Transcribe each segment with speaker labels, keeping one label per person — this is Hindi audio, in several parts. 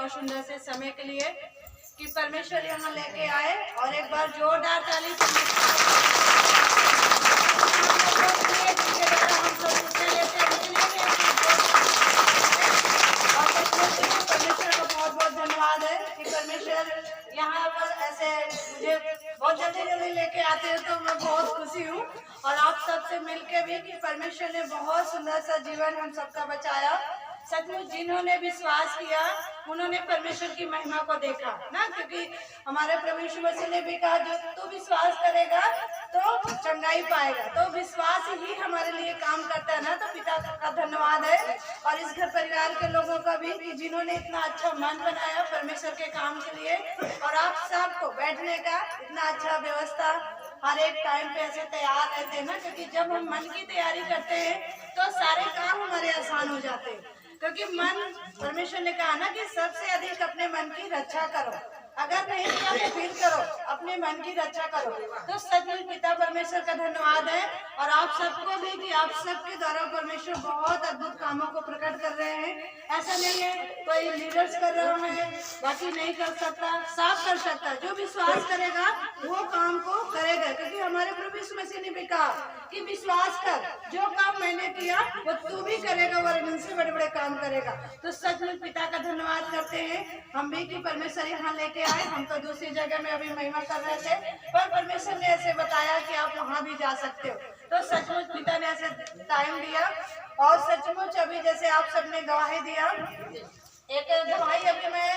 Speaker 1: बहुत सुंदर से समय के लिए कि परमेश्वर यहाँ लेके आए। और एक बार जोरदार ताली परमेश्वर का बहुत बहुत धन्यवाद है कि परमेश्वर यहाँ पर ऐसे मुझे बहुत जल्दी लेके आते हैं, तो मैं बहुत खुशी हूँ। और आप सबसे मिलके भी कि परमेश्वर ने बहुत सुंदर सा जीवन हम सबका बचाया। सचमुच जिन्होंने विश्वास किया उन्होंने परमेश्वर की महिमा को देखा ना, क्योंकि हमारे प्रभु यीशु मसीह ने भी कहा जो तू विश्वास करेगा तो चंगाई पाएगा। तो विश्वास ही हमारे लिए काम करता है ना। तो पिता का धन्यवाद है और इस घर परिवार के लोगों का भी कि जिन्होंने इतना अच्छा मन बनाया परमेश्वर के काम के लिए। और आप सबको बैठने का इतना अच्छा व्यवस्था हर एक टाइम पे ऐसे तैयार रहते हैं ना, क्योंकि जब हम मन की तैयारी करते हैं तो सारे काम हमारे आसान हो जाते हैं। क्योंकि मन, परमेश्वर ने कहा ना कि सबसे अधिक अपने मन की रक्षा करो, अगर नहीं किया तो फिर करो, अपने मन की रक्षा करो। तो सचमुच पिता परमेश्वर का धन्यवाद है और आप सबको भी कि आप सबके द्वारा परमेश्वर बहुत अद्भुत कामों को प्रकट कर रहे हैं। ऐसा नहीं है कोई लीडर्स कर रहा है बाकी नहीं कर सकता, सब कर सकता है। जो विश्वास करेगा वो काम को करेगा, क्योंकि हमारे प्रभु यीशु मसीह ने भी कहा कि विश्वास कर, जो काम मैंने किया वो तू भी करेगा और इनसे बड़े बड़े काम करेगा। तो सचमुच पिता का धन्यवाद करते हैं हम भी कि परमेश्वर यहाँ लेके आए। हम तो दूसरी जगह में अभी महिमा कर रहे थे, पर परमेश्वर ने ऐसे बताया कि आप वहाँ भी जा सकते हो। तो सचमुच पिता ने ऐसे टाइम दिया और सचमुच अभी जैसे आप सबने गवाही दिया, एक गवाही अभी मैं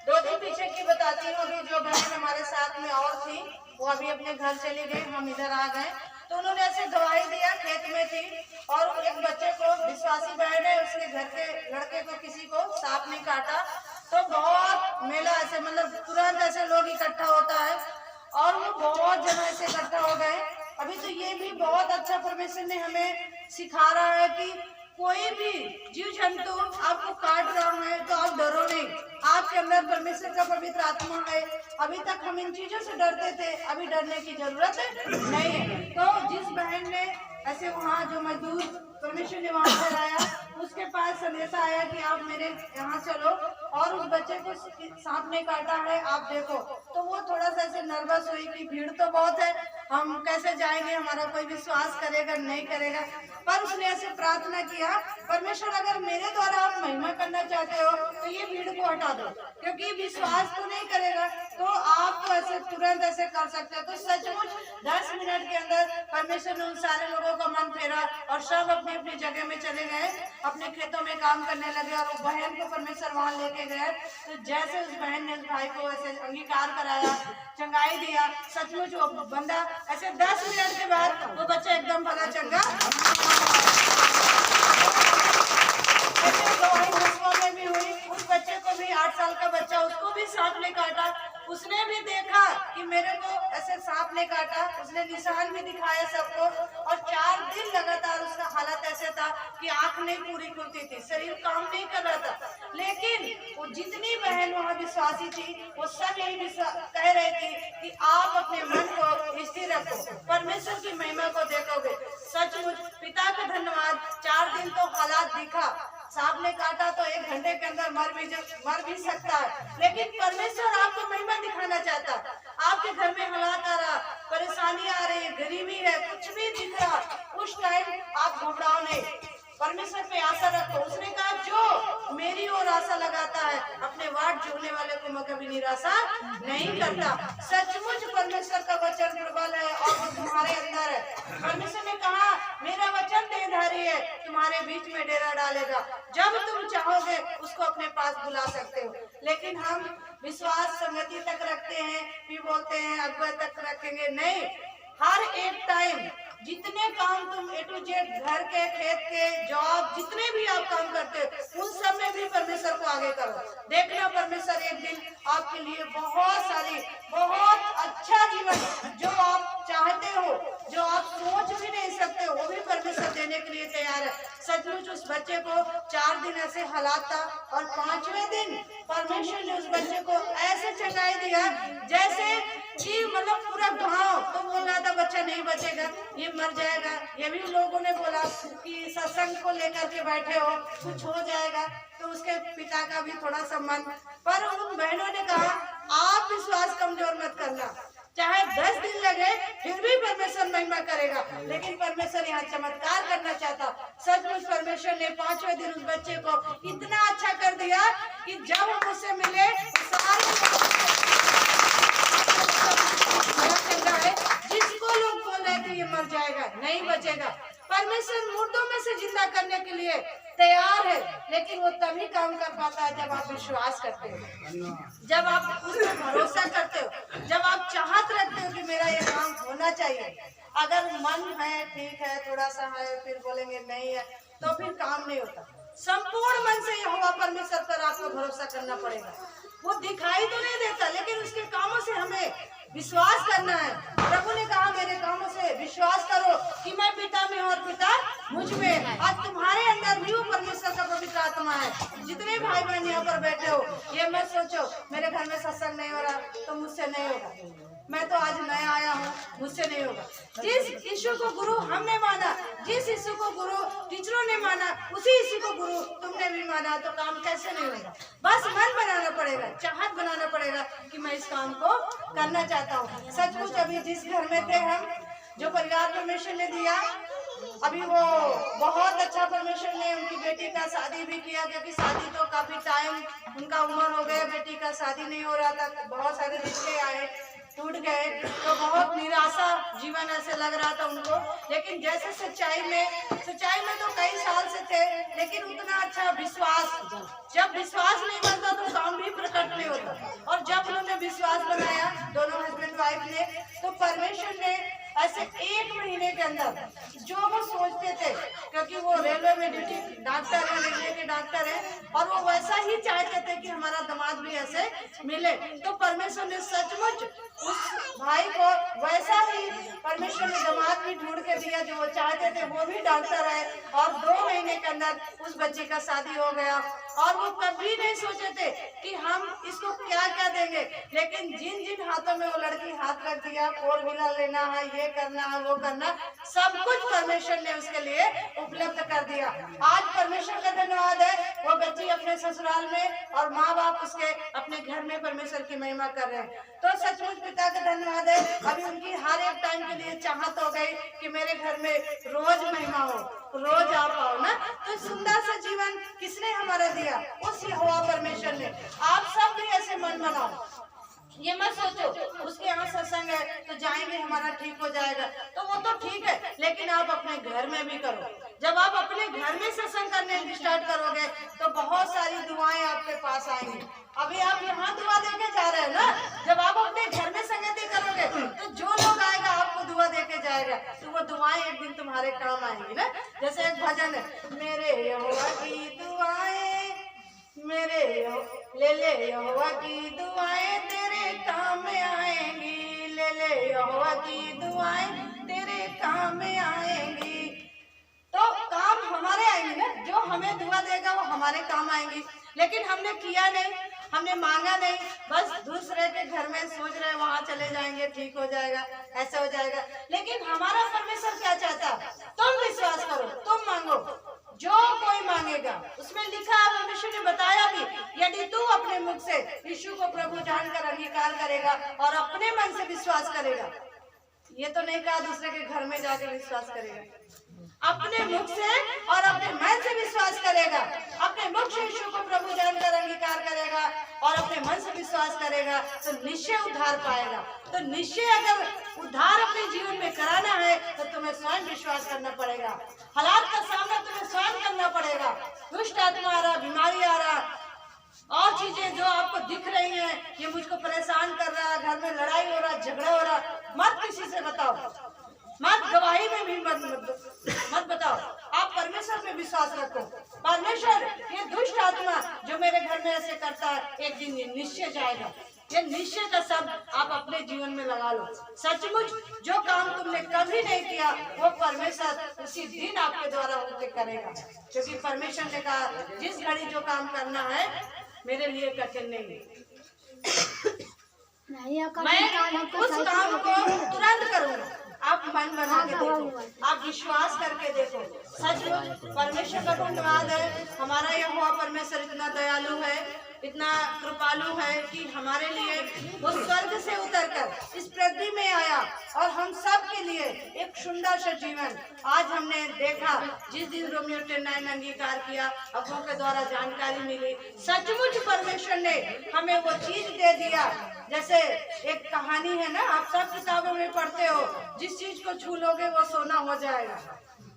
Speaker 1: 2 दिन पीछे की बताती हूँ। अभी जो बहन हमारे साथ में और थी वो अभी अपने घर चली गई, हम इधर आ गए। तो उन्होंने ऐसे गवाही दिया, खेत में थी और एक बच्चे को, विश्वासी बहन है, उसके घर के लड़के को किसी को सांप ने काटा। तो बहुत मेला ऐसे मतलब तुरंत ऐसे लोग इकट्ठा होता है और वो बहुत जन ऐसे इकट्ठा हो गए। अभी तो ये भी बहुत अच्छा परमेश्वर ने हमें सिखा रहा है कि कोई भी जीव जंतु आपको काट रहा है तो आप डरो नहीं, आपके अंदर परमेश्वर का पवित्र आत्मा है। अभी तक हम इन चीजों से डरते थे, अभी डरने की जरूरत नहीं है। तो जिस बहन ने ऐसे वहाँ जो मजदूर परमेश्वर ने वहाँ पर आया, उसके पास संदेशा आया कि आप मेरे यहाँ चलो और उस बच्चे को सांप ने काटा है, आप देखो। तो वो थोड़ा सा ऐसे नर्वस हुई कि भीड़ तो बहुत है, हम कैसे जाएंगे, हमारा कोई विश्वास करेगा नहीं करेगा। पर उसने ऐसे प्रार्थना किया, परमेश्वर अगर मेरे द्वारा आप महिमा करना चाहते हो तो ये भीड़ को हटा दो, क्योंकि विश्वास तो नहीं करेगा तो आप तो ऐसे तुरंत ऐसे कर सकते हो। तो सचमुच 10 मिनट के अंदर परमेश्वर ने उन सारे लोगों का मन फेरा और सब अपनी अपनी जगह में चले गए, अपने खेतों में काम करने लगे। और वो बहन को परमेश्वर वहां लेके गए। तो जैसे उस बहन ने उस भाई को ऐसे अंगीकार कराया, चंगाई दिया, सचमुच वो बंदा ऐसे 10 मिनट के बाद वो बच्चा एकदम भला चंगा। में भी हुई, उस बच्चे को भी 8 साल का बच्चा, उसको भी सांप ने काटा। उसने भी देखा कि मेरे को ऐसे सांप ने काटा, उसने निशान भी दिखाया सबको। और 4 दिन लगातार उसका हालत ऐसे था कि आंख नहीं पूरी खुलती थी, शरीर काम नहीं कर रहा था। लेकिन वो जितनी बहन वहाँ विश्वासी थी वो सब यही कह रहे थे कि आप अपने मन को स्थिर रखो, परमेश्वर की महिमा को देखोगे। सचमुच पिता का धन्यवाद। 4 दिन तो हालात दिखा, सांप ने काटा तो 1 घंटे के अंदर मर भी सकता है, लेकिन परमेश्वर आपको महिमा दिखाना चाहता। आपके घर में हालात आ रहा, परेशानी आ रही है, गरीबी है, कुछ भी दिख रहा, उस टाइम आप घबराओ नहीं, परमेश्वर पे आशा रखो। उसने कहा जो मेरी ओर आशा लगाता है अपने वाट जोड़ने वाले को मैं कभी निराशा नहीं करता। सचमुच परमेश्वर का वचन प्रबल है और वो तुम्हारे अंदर है। परमेश्वर ने कहा मेरा वचन देहधारी है, तुम्हारे बीच में डेरा डालेगा, जब तुम चाहोगे उसको अपने पास बुला सकते हो। लेकिन हम विश्वास संगति तक रखते हैं, फिर बोलते हैं अगुआ तक रखेंगे, नहीं। हर एक टाइम जितने काम तुम A to Z, घर के, खेत के, जॉब, जितने भी आप काम करते हो उन सब में भी परमेश्वर को आगे करो। देखना परमेश्वर एक दिन आपके लिए बहुत अच्छा जीवन जो आप चाहते हो, जो आप सोच भी नहीं सकते हो, वो भी परमेश्वर देने के लिए तैयार है। सचमुच उस बच्चे को 4 दिन ऐसे हालात था और 5वें दिन परमेश्वर ने उस बच्चे को ऐसे चंगाई दिया जैसे कि मतलब पूरा गांव तो बोल रहा था बच्चा नहीं बचेगा, ये मर जाएगा। ये भी लोगों ने बोला कि सत्संग को लेकर के बैठे हो, कुछ हो जाएगा। तो उसके पिता का भी थोड़ा सा मन, पर बहनों ने कहा आप विश्वास कमजोर मत करना, चाहे 10 दिन लगे फिर भी परमेश्वर महिमा करेगा, लेकिन परमेश्वर यहाँ चमत्कार करना चाहता। सचमुच परमेश्वर ने 5वें दिन उस बच्चे को इतना अच्छा कर दिया कि जब हम उससे मिले सारे जिसको लोग बोल रहे थे ये मर जाएगा, नहीं बचेगा, परमेश्वर मुर्दों में से जिंदा करने के लिए तैयार है, लेकिन वो तभी काम कर पाता है जब आप विश्वास करते हो, जब आप उस पर भरोसा करते हो, जब आप चाहत रखते हो कि मेरा ये काम होना चाहिए। अगर मन है ठीक है, थोड़ा सा है, फिर बोलेंगे नहीं है, तो फिर काम नहीं होता। संपूर्ण मन से यहोवा परमेश्वर पर आपको भरोसा करना पड़ेगा। वो दिखाई तो नहीं देता, लेकिन उसके कामों से हमें विश्वास करना है। प्रभु ने कहा मेरे कामों से विश्वास करो कि मैं पिता में और पिता मुझ में। आज तुम्हारे अंदर भी वो परमेश्वर का पवित्र आत्मा है। जितने भाई बहन यहाँ पर बैठे हो, ये मत सोचो मेरे घर में सत्संग नहीं हो रहा तो मुझसे नहीं होगा, मैं तो आज नया आया हूँ, मुझसे नहीं होगा। जिस यीशु को गुरु हमने माना, जिस यीशु को गुरु टीचरों ने माना, उसी यीशु को गुरु तुमने भी माना, तो काम कैसे नहीं होगा। बस मन बनाना पड़ेगा, चाहत बनाना पड़ेगा कि मैं इस काम को करना चाहता हूँ। सचमुच अभी जिस घर में थे हम, जो परिवार परमेश्वर ने दिया, अभी वो बहुत अच्छा परमेश्वर ने उनकी बेटी का शादी भी किया, क्योंकि शादी तो काफी टाइम उनका उम्र हो गया, बेटी का शादी नहीं हो रहा था, बहुत सारे रिश्ते आए, टूट गए, तो बहुत निराशा जीवन ऐसे लग रहा था उनको। लेकिन जैसे सच्चाई में तो कई साल से थे, लेकिन उतना अच्छा विश्वास, जब विश्वास नहीं बनता तो काम भी प्रकट नहीं होता। और जब उन्होंने विश्वास बनाया दोनों हस्बैंड वाइफ ने, तो परमेश्वर ने ऐसे 1 महीने के अंदर जो वो सोचते थे, क्योंकि वो रेलवे में ड्यूटी डॉक्टर है, रेलवे के डॉक्टर है, और वो वैसा ही चाहते थे कि हमारा दामाद भी ऐसे मिले, तो परमेश्वर ने सचमुच उस भाई को वैसा ही परमेश्वर ने दामाद भी ढूंढ के दिया जो वो चाहते थे। वो भी डॉक्टर है, और 2 महीने के अंदर उस बच्चे का शादी हो गया। और वो कभी नहीं सोचे थे कि हम इसको क्या क्या देंगे, लेकिन जिन जिन हाथों में वो लड़की हाथ रख दिया, 4 व्हीलर लेना है, ये करना है, वो करना, सब कुछ परमेश्वर ने उसके लिए उपलब्ध कर दिया। आज परमेश्वर का धन्यवाद है, वो बच्ची अपने ससुराल में और माँ बाप उसके अपने घर में परमेश्वर की महिमा कर रहे हैं। तो सचमुच पिता का धन्यवाद है। अभी उनकी हर एक टाइम के लिए चाहत हो गई कि मेरे घर में रोज महिमा हो, रोज आप आओ ना। तो सुंदर सा जीवन किसने हमारा दिया? उस यहोवा परमेश्वर ने। आप सब भी ऐसे मन बनाओ, ये मत सोचो उसके यहाँ सत्संग है तो जाएंगे हमारा ठीक हो जाएगा, तो वो तो ठीक है, लेकिन आप अपने घर में भी करो। जब आप अपने घर में सत्संग करने स्टार्ट करोगे तो बहुत सारी दुआएं आपके पास आएंगी। अभी आप यहाँ दुआ देके जा रहे हैं ना, जब आप अपने घर में संगति करोगे तो जो लोग आएगा आपको दुआ देके जाएगा, तो वो दुआएं एक दिन तुम्हारे काम आएंगी ना। जैसे एक भजन है, मेरे यहोवा की दुआएं, मेरे ले ले यहोवा की दुआएं तेरे काम में आएंगी, ले ले यहोवा की दुआएं तेरे काम में आएंगी। तो काम हमारे आएंगे ना, जो हमें दुआ देगा वो हमारे काम आएंगी। लेकिन हमने किया नहीं, हमने मांगा नहीं, बस दूसरे के घर में सोच रहे वहां चले जाएंगे ठीक हो जाएगा, ऐसे हो जाएगा। लेकिन हमारा परमेश्वर क्या चाहता? तुम विश्वास करो, तुम मांगो, जो कोई मांगेगा। उसमें लिखा है, परमेश्वर ने बताया भी, यदि तू अपने मुख से यीशु को प्रभु जानकर अंगीकार करेगा और अपने मन से विश्वास करेगा, ये तो नहीं कहा दूसरे के घर में जाकर विश्वास करेगा, अपने मुख से और अपने मन से विश्वास करेगा, अपने मुख से यीशु को प्रभु जानकर अंगीकार करेगा और अपने मन से विश्वास करेगा, तो निश्चय उद्धार पाएगा। तो निश्चय अगर उद्धार अपने जीवन में कराना है तो तुम्हें स्वयं विश्वास करना पड़ेगा। हालात का सामना तुम्हें स्वयं करना पड़ेगा। दुष्ट आत्मा आ रहा, बीमारी आ रहा, और चीजें जो आपको दिख रही हैं, ये मुझको परेशान कर रहा है, घर में लड़ाई हो रहा, झगड़ा हो रहा, मत किसी से बताओ, मत गवाही में भी मत बताओ। आप परमेश्वर पे विश्वास रखो। परमेश्वर, ये दुष्ट आत्मा जो मेरे घर में ऐसे करता है, एक दिन ये निश्चय जाएगा। ये निश्चय का शब्द आप अपने जीवन में लगा लो। सचमुच जो काम तुमने कभी नहीं किया वो परमेश्वर उसी दिन आपके द्वारा होके करेगा, क्योंकि परमेश्वर ने कहा जिस घड़ी जो काम करना है मेरे लिए कठिन नहीं है, मैं उस काम को तुरंत करूंगा। आप मन बना के देखो, आप विश्वास करके देखो। सचमुच परमेश्वर का धन्यवाद है, हमारा यहोवा परमेश्वर इतना दयालु है। इतना कृपालु है कि हमारे लिए वो स्वर्ग से उतरकर इस पृथ्वी में आया और हम सब के लिए एक सुंदर सा जीवन आज हमने देखा। जिस दिन रोमियो 10:9 अंगीकार किया, अबों के द्वारा जानकारी मिली, सचमुच परमेश्वर ने हमें वो चीज दे दिया। जैसे एक कहानी है ना, आप सब किताबों में पढ़ते हो, जिस चीज को छू लोगे वो सोना हो जाएगा,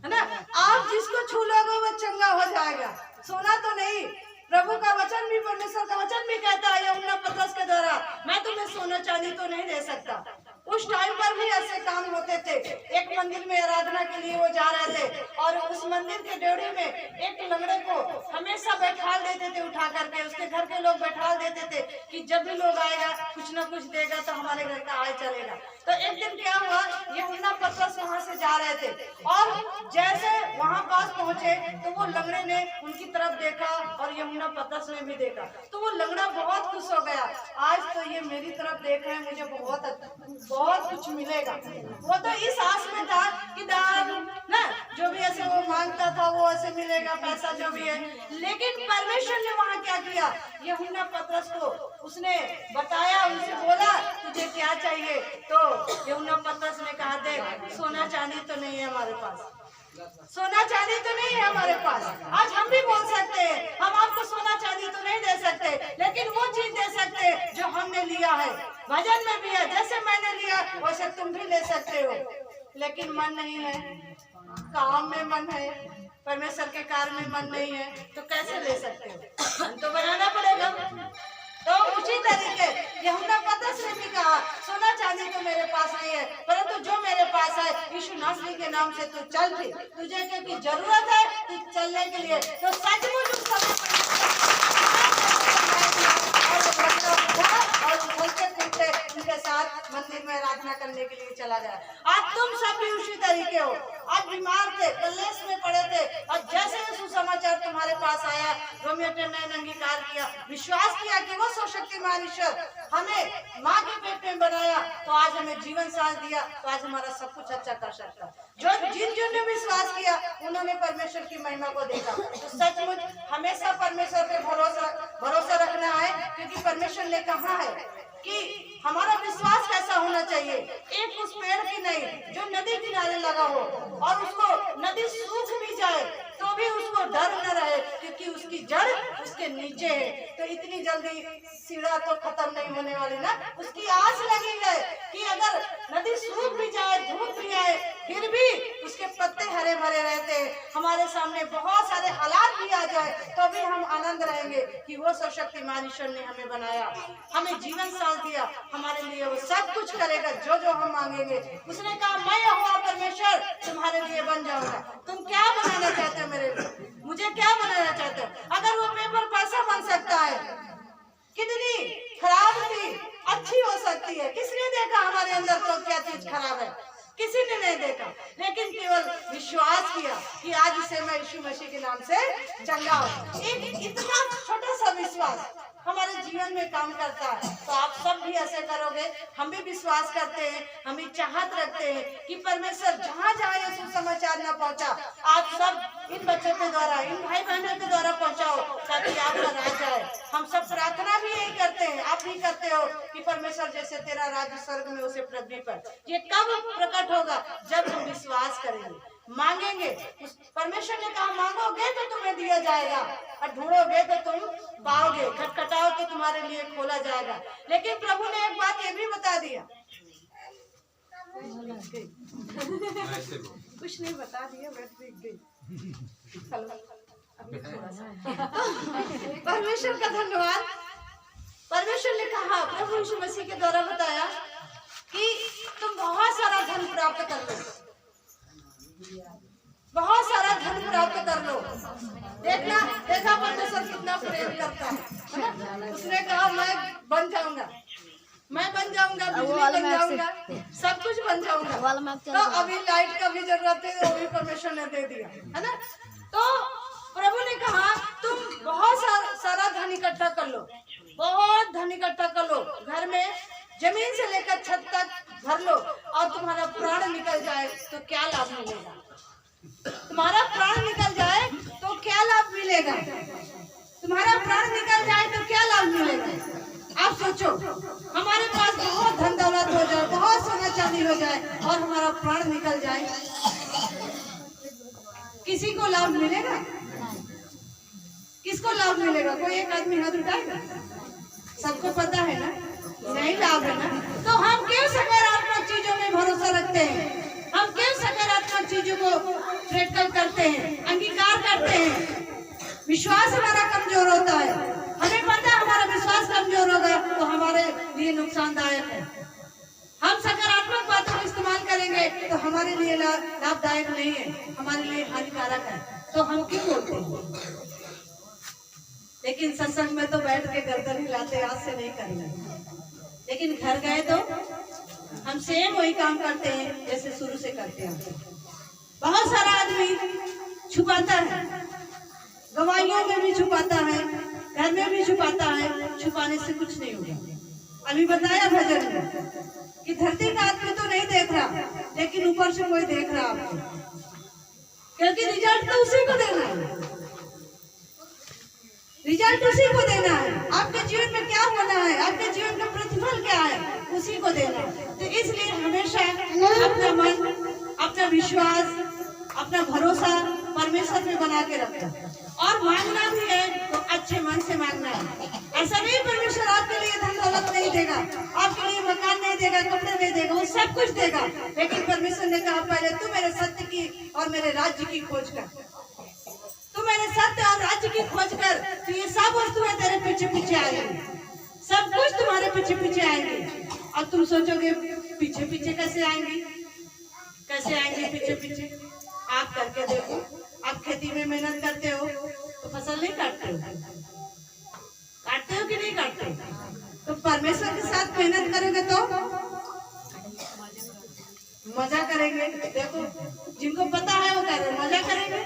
Speaker 1: है ना। आप जिसको छू लोगे वो चंगा हो जाएगा। सोना तो नहीं, प्रभु का वचन भी, परमेश्वर का वचन भी कहता है यूहन्ना पतरस के द्वारा, मैं तुम्हें सोना चांदी तो नहीं दे सकता। उस टाइम पर भी ऐसे काम होते थे। एक मंदिर में आराधना के लिए वो जा रहे थे और उस मंदिर के ड्योढ़ी में एक लंगड़े को हमेशा बैठा देते थे, उठा करके उसके घर के लोग बैठा देते थे कि जब भी लोग आएगा कुछ ना कुछ देगा तो हमारे घर का आय चलेगा। तो एक दिन क्या हुआ, यूहन्ना पतरस वहां से जा रहे थे और जैसे वहां पास पहुंचे तो वो लंगड़े ने उनकी तरफ देखा और यूहन्ना पतरस ने भी देखा। तो वो लंगड़ा बहुत खुश हो गया, आज तो ये मेरी तरफ देख रहे हैं, मुझे बहुत कुछ मिलेगा। वो तो इस आस में था कि दान ना जो भी ऐसे वो मांगता था वो ऐसे मिलेगा, पैसा जो भी है। लेकिन परमेश्वर ने वहाँ क्या किया, यूहन्ना पतरस को उसने बताया, उनसे बोला तुझे क्या चाहिए। तो यूहन्ना पतरस ने कहा, देख सोना चांदी तो नहीं है हमारे पास, सोना चांदी तो नहीं है हमारे पास। आज हम भी बोल सकते हैं हम आपको सोना चांदी तो नहीं दे सकते, लेकिन वो चीज दे सकते हैं जो हमने लिया है। भजन में भी है, जैसे मैंने लिया वैसे तुम भी ले सकते हो। लेकिन मन नहीं है, काम में मन है, परमेश्वर के कार्य में मन नहीं है, तो कैसे ले सकते हो? मन तो बनाना पड़ेगा। तो उसी तरीके यूहन्ना पतरस ने भी कहा, सोना चांदी तो मेरे पास नहीं है, परंतु जो मेरे पास है यीशु नासरी के नाम से तू चल भी, तुझे क्योंकि जरूरत है तू चलने के लिए। तो सचमुच उस समय और बोलते फिरते उनके साथ मंदिर में आराधना करने के लिए चला गया। आज तुम सब भी उसी तरीके हो। आज बीमार थे, कलेश में पड़े थे और जैसे सुसमाचार तुम्हारे पास आया, रोमियो 10:9 अंगीकार किया, विश्वास किया कि वो सर्वशक्तिमान ईश्वर हमें माँ के पेट में बनाया, तो आज हमें जीवन सांस दिया, तो आज हमारा सब कुछ अच्छा कर सकता। जिन ने विश्वास किया उन्होंने परमेश्वर की महिमा को देखा। तो सचमुच हमेशा परमेश्वर पे भरोसा रखना है, क्योंकि परमेश्वर ने कहा है कि हमारा विश्वास कैसा होना चाहिए, एक उस पेड़ की नहीं जो नदी किनारे लगा हो और उसको नदी सूख भी जाए तो भी उसको डर न रहे, क्योंकि उसकी जड़ उसके नीचे है। तो इतनी जल्दी सीढ़ा तो खत्म नहीं होने वाली ना, उसकी आस लगी है कि अगर नदी सूख भी जाए, धूप भी आए, फिर भी उसके पत्ते हरे भरे रहते हैं। हमारे सामने बहुत सारे हालात भी आ जाए तो भी हम आनंद रहेंगे कि वो सर्वशक्तिमान ईश्वर ने हमें बनाया, हमें जीवन सांस दिया, हमारे लिए वो सब कुछ करेगा जो जो हम मांगेंगे। उसने कहा, मैं यहोवा परमेश्वर तुम्हारे लिए बन जाऊंगा। तुम क्या बनाना चाहते हो मेरे लिए, मुझे क्या बनाना चाहते हो? अगर वो पेपर पैसा बन सकता है, कितनी खराब थी अच्छी हो सकती है। किसने देखा हमारे अंदर तो क्या चीज खराब है? किसी ने नहीं देखा, लेकिन केवल विश्वास किया कि आज से मैं यीशु मसीह के नाम से चंगा हूँ। एक इतना छोटा सा विश्वास हमारे जीवन में काम करता है। तो आप सब भी ऐसे करोगे। हम भी विश्वास करते हैं, हम भी चाहत रखते हैं कि परमेश्वर जहाँ जहाँ ये सुसमाचार न पहुँचा, आप सब इन बच्चों के द्वारा, इन भाई बहनों के द्वारा पहुँचाओ, ताकि आपका राज आए। हम सब प्रार्थना भी यही करते हैं, आप भी करते हो कि परमेश्वर जैसे तेरा राज्य स्वर्ग में उसे पृथ्वी पर। ये कब प्रकट होगा? जब हम विश्वास करेंगे, मांगेंगे। परमेश्वर ने कहा, मांगोगे तो तुम्हें दिया जाएगा और ढूंढोगे तो तुम पाओगे, खटखटाओ तो तुम्हारे लिए खोला जाएगा। लेकिन प्रभु ने एक बात ये भी बता दिया, कुछ नहीं बता दिया, परमेश्वर का धन्यवाद। परमेश्वर ने कहा, प्रभु यीशु मसीह के द्वारा बताया कि तुम बहुत सारा धन प्राप्त कर लो, बहुत सारा धन प्राप्त कर लो। देखा परमेश्वर कितना प्रेम करता है। उसने कहा, मैं बन जाऊंगा, बिजली बन जाऊंगा, सब कुछ बन जाऊंगा। तो अभी लाइट का भी जरूरत है, वो भी परमेश्वर ने दे दिया, है ना। तो प्रभु ने कहा, तुम बहुत सारा धन इकट्ठा कर लो, बहुत धन इकट्ठा कर लो, घर में जमीन से लेकर छत तक भर लो, और तुम्हारा प्राण निकल जाए तो क्या लाभ मिलेगा? तुम्हारा प्राण निकल जाए तो क्या लाभ मिलेगा? तुम्हारा प्राण निकल जाए तो क्या लाभ मिलेगा? आप सोचो, हमारे पास बहुत धन दौलत हो जाए, बहुत सोना चांदी हो जाए और हमारा प्राण निकल जाए, किसी को लाभ मिलेगा? किसको लाभ मिलेगा? कोई एक आदमी हाथ उठाएगा? सबको पता है ना, नहीं लाभ है ना। तो हम क्यों सकारात्मक चीजों में भरोसा रखते हैं? हम क्यों सकारात्मक चीजों को प्रैक्टिकल करते हैं, अंगीकार करते हैं? विश्वास हमारा कमजोर होता है। हमें पता है हमारा विश्वास कमजोर होगा तो हमारे लिए नुकसानदायक है। हम सकारात्मक बातों का इस्तेमाल करेंगे तो हमारे लिए लाभदायक नहीं है, हमारे लिए हानिकारक है। तो हम क्यों बोलते हैं? लेकिन सत्संग में तो बैठ के गर्दन हिलाते, आज से नहीं करेंगे। लेकिन घर गए तो हम सेम वही काम करते हैं जैसे शुरू से करते हैं। बहुत सारा आदमी छुपाता है, गवाहियों में भी छुपाता है, घर में भी छुपाता है। छुपाने से कुछ नहीं होगा। अभी बताया भजन में कि धरती का आदमी तो नहीं देख रहा, लेकिन ऊपर से कोई देख रहा आपको, क्योंकि रिजल्ट तो उसी को देना है। रिजल्ट उसी को देना है। आपके जीवन में क्या होना है, आपके जीवन का प्रतिफल क्या है, उसी को देना है। तो इसलिए हमेशा अपना मन, अपना विश्वास, अपना भरोसा परमेश्वर में बना के रखना। और मांगना भी है तो अच्छे मन से मांगना है। ऐसा नहीं परमेश्वर आपके लिए धन दौलत नहीं देगा, आपके लिए मकान नहीं देगा, कपड़े नहीं देगा, वो सब कुछ देगा। लेकिन परमेश्वर ने कहा पहले तू मेरे सत्य की और मेरे राज्य की खोज कर, तू मेरे सत्य और राज्य की खोज कर, तो ये सब वस्तुएं तेरे पीछे पीछे आएंगी, सब कुछ तुम्हारे पीछे पीछे आएंगे। और तुम सोचोगे पीछे पीछे कैसे आएंगी, कैसे आएंगे पीछे पीछे? आप करके देखो। आप खेती में मेहनत करते हो तो फसल नहीं काटते हो? काटते हो कि नहीं काटते? तो परमेश्वर के साथ मेहनत करोगे तो मजा करेंगे। देखो, जिनको पता है वो कह रहे मजा करेंगे,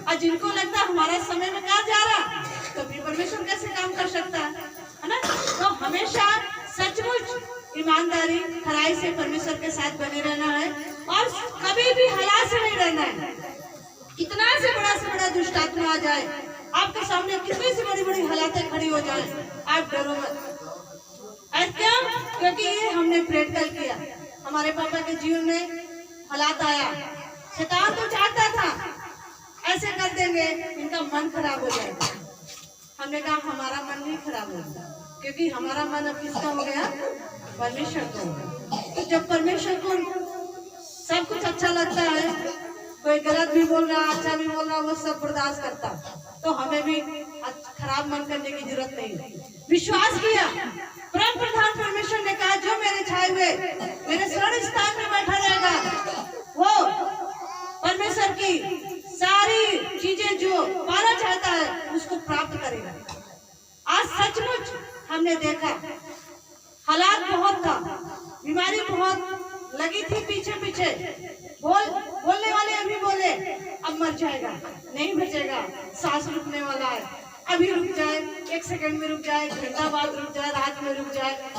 Speaker 1: और जिनको लगता है हमारा समय में कहाँ जा रहा, तो फिर परमेश्वर कैसे काम कर सकता है ना? तो हमेशा सचमुच ईमानदारी, खराई से परमेश्वर के साथ बने रहना है और कभी भी हालात से नहीं रहना है। कितना से बड़ा दुष्ट आत्मा आ जाए, आपके सामने कितनी सी बड़ी बड़ी हालातें खड़ी हो जाए, आप डरो मत। क्यों? क्योंकि ये हमने प्रैक्टिकल किया। हमारे पापा के जीवन में हालात आया, शैतान तो चाहता था ऐसे कर देंगे इनका मन खराब हो जाएगा। हमने कहा हमारा मन नहीं खराब होगा, क्योंकि हमारा मन अब किसका हो गया? परमेश्वर का। तो जब परमेश्वर को सब कुछ अच्छा लगता है, कोई गलत भी बोल रहा, अच्छा भी बोल रहा, वो सब बर्दाश्त करता, तो हमें भी खराब मन करने की जरूरत नहीं। विश्वास किया, परम प्रधान परमेश्वर ने कहा जो मेरे छाए हुए मेरे स्वर्ण स्थान में बैठा रहेगा, वो परमेश्वर की सारी चीजें जो पाना चाहता है उसको प्राप्त करेगा। आज सचमुच हमने देखा, हालात बहुत था, बीमारी बहुत लगी थी पीछे पीछे, बोलने वाले अभी बोले अब मर जाएगा, नहीं बचेगा, सांस रुकने वाला है, अभी रुक जाए, एक सेकंड में रुक जाए, घंटा बाद रुक जाए, रात में रुक जाए,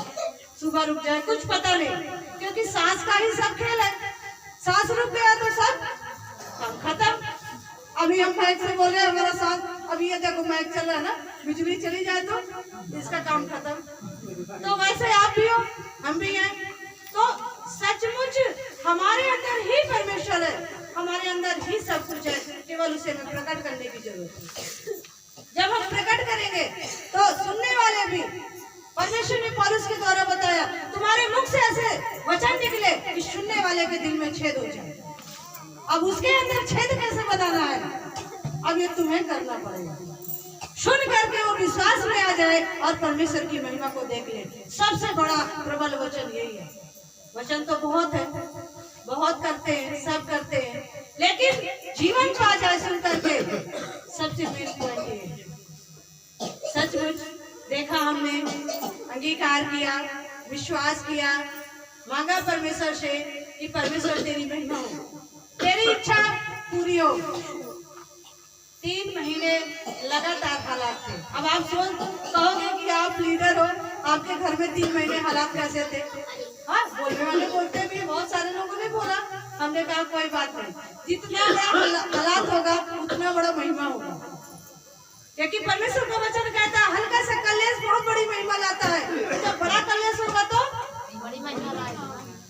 Speaker 1: सुबह रुक जाए, कुछ पता नहीं, क्योंकि सांस का ही सब खेल है। सांस रुक गया तो सब काम खत्म। अभी हम माइक से बोले हमारा सांस, अभी ये देखो माइक चल रहा है ना, बिजली चली जाए तो इसका काम खत्म। तो वैसे आप भी हो, हम भी हैं। तो सचमुच हमारे अंदर ही परमेश्वर है, हमारे अंदर ही सब कुछ है, केवल उसे हमें प्रकट करने की जरूरत है। जब हम प्रकट करेंगे तो सुनने वाले भी, परमेश्वर ने पौलुस के द्वारा बताया तुम्हारे मुख से ऐसे वचन निकले कि सुनने वाले के दिल में छेद हो जाए। अब उसके अंदर छेद कैसे बनाना है, अब ये तुम्हें करना पड़ेगा। सुन करके वो विश्वास में आ जाए और परमेश्वर की महिमा को देख ले। सबसे बड़ा प्रबल वचन यही है। वचन तो बहुत है, बहुत करते हैं, सब करते हैं, लेकिन जीवन को आ जाए सुन करके, सबसे मेन पॉइंट ये है। सचमुच देखा हमने, अंगीकार किया, विश्वास किया, मांगा परमेश्वर से कि परमेश्वर तेरी महिमा हो, तेरी इच्छा पूरी हो। 3 महीने लगातार हालात थे। अब आप कहोगे कि आप लीडर हो, आपके घर में 3 महीने हालात कैसे थे? हाँ, बोलने वाले बोलते भी, बहुत सारे लोगों ने बोला, हमने कहा कोई बात नहीं, जितना बड़ा हालात होगा उतना बड़ा महिमा होगा। क्योंकि परमेश्वर का वचन कहता है हल्का सा कलेश बहुत बड़ी महिमा लाता है, जब बड़ा कलेश होगा तो बड़ी महिमा लाएगा।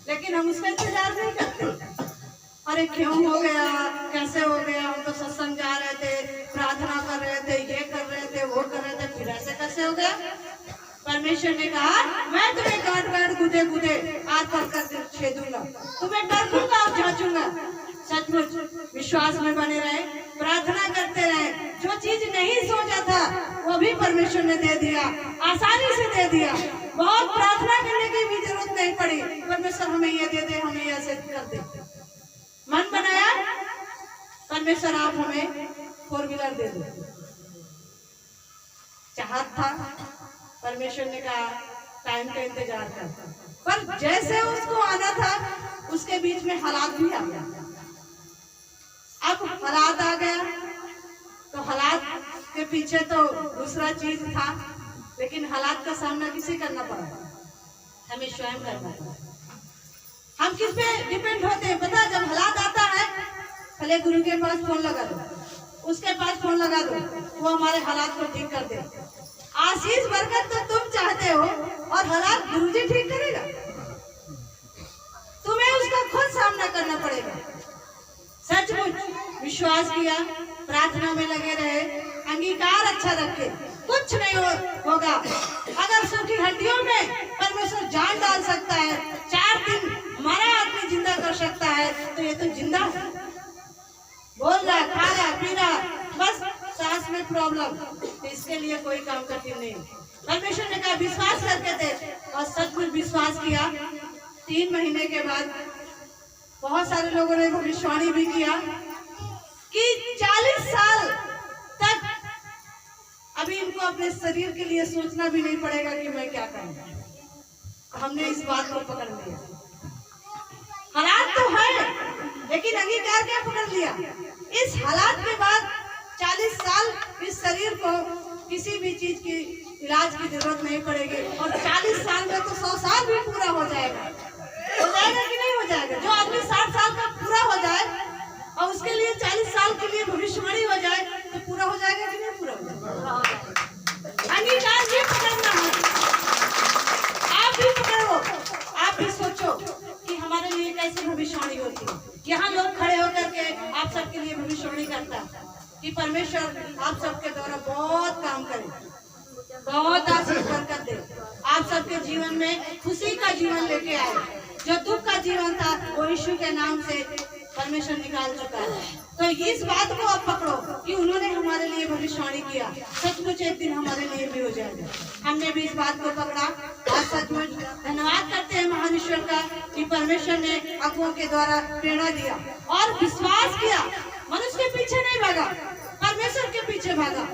Speaker 1: लेकिन हम उसका इंतजार नहीं करते। अरे क्यों हो गया, कैसे हो गया, हम तो सत्संग जा रहे थे, प्रार्थना कर रहे थे, ये कर रहे थे, वो कर रहे थे, फिर ऐसे कैसे हो गया। परमेश्वर ने कहा मैं तुम्हें गांठ गांठ गुदे गुदे आग पर कर छेदूंगा, तुम्हें डरकूंगा और जांचूंगा। सचमुच विश्वास में बने रहे, प्रार्थना करते रहे, जो चीज नहीं सोचा था वो भी परमेश्वर ने दे दिया, आसानी से दे दिया। बहुत प्रार्थना करने की भी जरूरत नहीं पड़ी, परमेश्वर हमें ये दे दे, हमें ऐसे कर दे। मन बनाया परमेश्वर आप हमें 4 व्हीलर दे दो। चाहत था, परमेश्वर ने कहा टाइम का इंतजार कर, पर जैसे उसको आना था उसके बीच में हालात भी आ गया। अब हालात आ गया तो हालात के पीछे तो दूसरा चीज था, लेकिन हालात का सामना किसे करना पड़ा, हमें स्वयं करना पड़ा। हम किस पे डिपेंड होते हैं पता, जब हालात आता है भले गुरु के पास फोन लगा दो, उसके पास फोन लगा दो, वो हमारे हालात को ठीक कर दे। आशीष बरकत तो तुम चाहते हो और हालात गुरुजी ठीक करेगा, तुम्हें उसका खुद सामना करना पड़ेगा। सचमुच विश्वास किया, प्रार्थना में लगे रहे, अंगीकार अच्छा रखे, कुछ नहीं होगा। अगर सूखी हड्डियों में परमेश्वर जान डाल सकता है, 4 दिन मरा आदमी जिंदा कर सकता है, तो ये तो जिंदा है, बोल रहा, खा रहा, पी रहा, बस सांस में प्रॉब्लम, तो इसके लिए कोई काम कठिन नहीं। परमेश्वर ने कहा विश्वास करके थे, और सचमुच विश्वास किया। 3 महीने के बाद बहुत सारे लोगों ने भविष्यवाणी भी किया कि 40 साल तक अभी इनको अपने शरीर के लिए सोचना भी नहीं पड़ेगा कि मैं क्या करूं। हमने इस बात को पकड़ लिया। हालात तो है, लेकिन अंगीकार क्या पकड़ लिया। इस हालात के बाद 40 साल इस शरीर को किसी भी चीज की इलाज की जरूरत नहीं पड़ेगी, और 40 साल में तो 100 साल भी पूरा हो जाएगा कि नहीं हो जाएगा। जो आदमी 60 साल का पूरा हो जाए और उसके लिए 40 साल के लिए भविष्यवाणी हो जाए, तो पूरा हो जाएगा कि नहीं पूरा हो जाएगा। अंगीकार ये पकड़ना है, आप भी पकड़ो, आप भी सोचो कि हमारे लिए कैसे भविष्यवाणी होती है। यहाँ लोग खड़े होकर के आप सबके लिए भविष्यवाणी करता है कि परमेश्वर आप सबके द्वारा बहुत काम करे, बहुत आशीष बरकत दे, आप सबके जीवन में खुशी का जीवन लेके आए। जो दुख का जीवन था वो यीशु के नाम से परमेश्वर निकाल चुका है। तो इस बात को आप पकड़ो कि उन्होंने हमारे लिए भविष्यवाणी किया, सचमुच एक दिन हमारे लिए भी हो जाएगा। हमने भी इस बात को पकड़ा, आज सचमुच धन्यवाद करते हैं महान ईश्वर का कि परमेश्वर ने अगुओं के द्वारा प्रेरणा दिया और विश्वास किया। मनुष्य के पीछे नहीं भागा, परमेश्वर के पीछे भागा,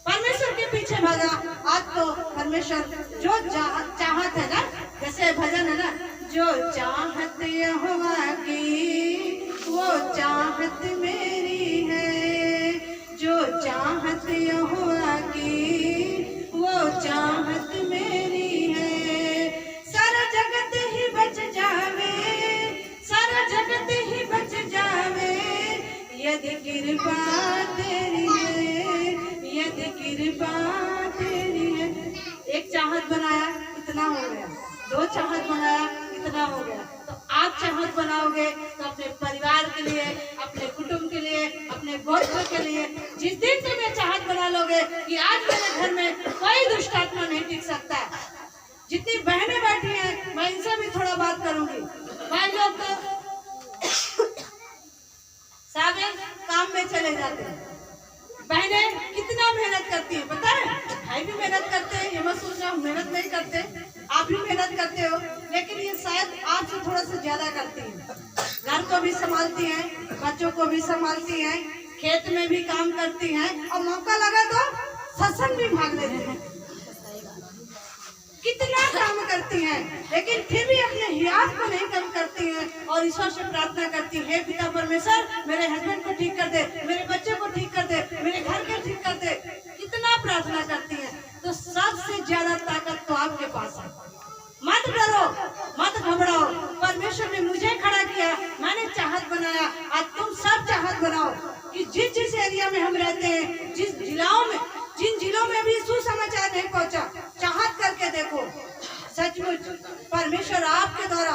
Speaker 1: परमेश्वर के पीछे भागा। आज तो परमेश्वर जो चाहत है ना, जैसे भजन है ना, जो चाहत यहोवा की वो चाहत मेरी है, जो चाहत यहोवा की वो चाहत मेरी है। सारा जगत ही बच जावे, सारा जगत ही बच जावे, यदि कृपा तेरी है, यदि कृपा तेरी है। एक चाहत बनाया इतना हो गया, 2 चाहत बनाया इतना हो गया, तो आप चाहत बनाओगे तो अपने परिवार के लिए, अपने कुटुंब के लिए, अपने गोत्र के लिए। जिस दिन तुम ये चाहत बना लोगे कि आज मेरे घर में कोई दुष्ट आत्मा नहीं टिक सकता है। जितनी बहनें बैठी हैं मैं इनसे भी थोड़ा बात करूंगी। भाई लोग तो सारे काम में चले जाते हैं, बहनें कितना मेहनत करती है पता है। भाई भी मेहनत करते हैं, ये मत सोचना हम मेहनत नहीं करते, आप भी मेहनत करते हो, लेकिन ये शायद आपसे थोड़ा सा ज्यादा करती है। घर को भी संभालती हैं, बच्चों को भी संभालती हैं, खेत में भी काम करती हैं, और मौका लगा तो सत्संग भी भाग लेते हैं। कितना काम करती हैं, लेकिन फिर भी अपने हियाज को नहीं कम करती हैं और ईश्वर से प्रार्थना करती है, पिता परमेश्वर मेरे हस्बैंड को ठीक कर दे, मेरे बच्चे को ठीक कर दे, मेरे घर को ठीक कर दे। कितना प्रार्थना करती हैं। तो सबसे ज्यादा ताकत तो आपके पास है। मत डरो, मत घबराओ, परमेश्वर ने मुझे खड़ा किया, मैंने चाहत बनाया, आज तुम सब चाहत बनाओ कि जिस जिसे एरिया में हम रहते हैं, जिन जिलों में भी सुसमाचार नहीं पहुंचा, चाहत करके देखो, सचमुच परमेश्वर आपके द्वारा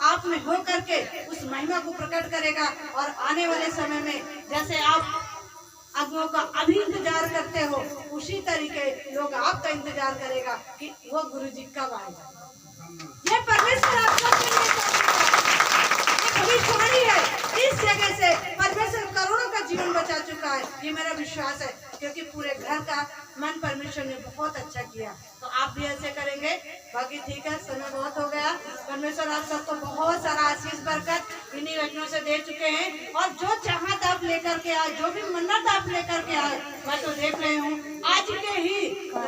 Speaker 1: आप में हो करके उस महिमा को प्रकट करेगा। और आने वाले समय में जैसे आप अगुओं का अभी इंतजार करते हो, उसी तरीके लोग आपका इंतजार करेगा कि वो गुरुजी कब आएगा। ये परमेश्वर आपको भविष्यवाणी है। इस जगह से परमेश्वर करोड़ों का जीवन बचा चुका है, ये मेरा विश्वास है, क्योंकि पूरे घर का मन परमेश्वर ने बहुत अच्छा किया। तो आप भी ऐसे करेंगे। बाकी ठीक है, समय बहुत हो गया। परमेश्वर आप सबको बहुत सारा आशीष बरकत इन्हीं वचनों से दे चुके हैं। और जो चाहत आप लेकर के आए, जो भी मन्नत आप लेकर के आए, मैं तो देख रही हूँ आज के ही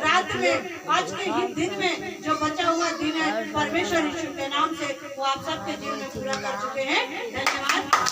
Speaker 1: रात में, आज के ही दिन में जो बचा हुआ दिन है, परमेश्वर यीशु के नाम से वो आप सबके जीवन में पूरा कर चुके हैं। धन्यवाद।